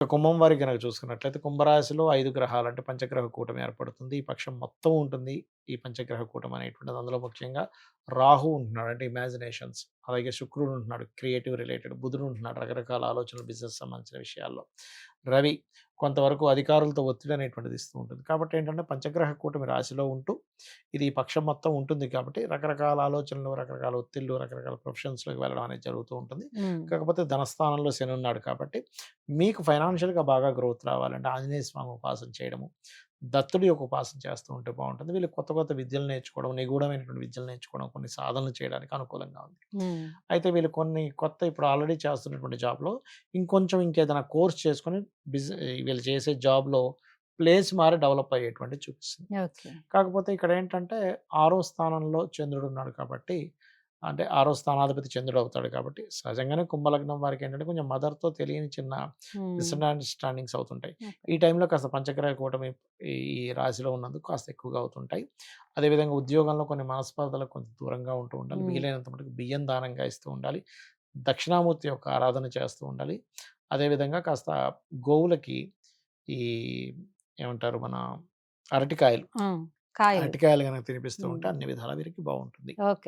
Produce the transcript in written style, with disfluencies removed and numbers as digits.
కుంభం వారికి గనక చూసుకున్నట్లయితే కుంభరాశిలో 5 గ్రహాలు అంటే పంచగ్రహ కూటమి ఏర్పడుతుంది. ఈ పక్షం మొత్తం ఉంటుంది. ఈ పంచగ్రహ కూటమి అనేటువంటిది. అందులో ముఖ్యంగా రాహు ఉంటున్నాడు. అంటే ఇమాజినేషన్స్. అలాగే శుక్రుడు ఉంటున్నాడు. Creative related. బుధుడు ఉంటున్నాడు. రకరకాల ఆలోచనలు బిజినెస్ సంబంధించిన విషయాల్లో. రవి కొంతవరకు అధికారులతో ఒత్తిడి అనేటువంటిది ఇస్తూ ఉంటుంది. కాబట్టి ఏంటంటే పంచగ్రహ కూటమి రాశిలో ఉంటూ ఇది ఈ పక్షం మొత్తం ఉంటుంది కాబట్టి రకరకాల ఆలోచనలు, రకరకాల ఒత్తిళ్ళు, రకరకాల ప్రొఫెషన్స్‌లోకి వెళ్ళడం అనేది జరుగుతూ ఉంటుంది. హ్మ్. కాకపోతే ధనస్థానంలో శని ఉన్నాడు కాబట్టి మీకు ఫైనాన్షియల్‌గా బాగా గ్రోత్ రావాలంటే ఆంజనేయ స్వామి ఉపాసన చేయడము, దత్తుడి యొక్క ఉపాసన చేస్తూ ఉంటే బావుంటుంది. వీళ్ళు కొత్త కొత్త విద్యలు నేర్చుకోవడం, నిగూఢమైనటువంటి విద్యలు నేర్చుకోవడం, కొన్ని సాధనలు చేయడానికి అనుకూలంగా ఉంది. హ్మ్. అయితే వీళ్ళు కొన్ని కొత్త ఇప్పుడు ఆల్రెడీ చేస్తున్నటువంటి జాబ్‌లో ఇంకొంచెం ఇంకేదైనా కోర్స్ చేసుకొని వీళ్ళు చేసే జాబ్‌లో ప్లేస్ మారి డెవలప్ అయ్యేటువంటిది చూపిస్తుంది. ఓకే. కాకపోతే ఇక్కడేంటంటే, 6వ స్థానంలో చంద్రుడున్నాడు కాబట్టి, అంటే 6వ స్థానాధిపతి చంద్రుడవుతాడు కాబట్టి, సహజంగానే కుంభలగ్నం వారికేంటంటే, కొంచెం మదర్‌తో తెలియని చిన్న హ్మ్. మిస్‌అండర్‌స్టాండింగ్స్ అవుతుంటాయి. ఓకే. ఈ టైంలో కాస్త పంచగ్రహ కూటమి ఈ ఈ రాశిలో ఉన్నందుకు కాస్త ఎక్కువగా అవుతుంటాయి. అదేవిధంగా ఉద్యోగంలో కొన్ని మనస్పర్ధలకు కొంచెం దూరంగా ఉంటూ ఉండాలి. హ్మ్. వీలైనంత మటుకు బియ్యం దానంగా ఇస్తూ ఉండాలి. దక్షిణామూర్తి యొక్క ఆరాధన చేస్తూ ఉండాలి. అదేవిధంగా కాస్త గోవులకి ఈ ఏమంటారు మన అరటికాయలు హ్మ్. కాయలు. అరటికాయలు గనక తినిపిస్తూ హ్మ్. ఉంటే అన్ని విధాలా వీరికి బావుంటుంది. ఓకే.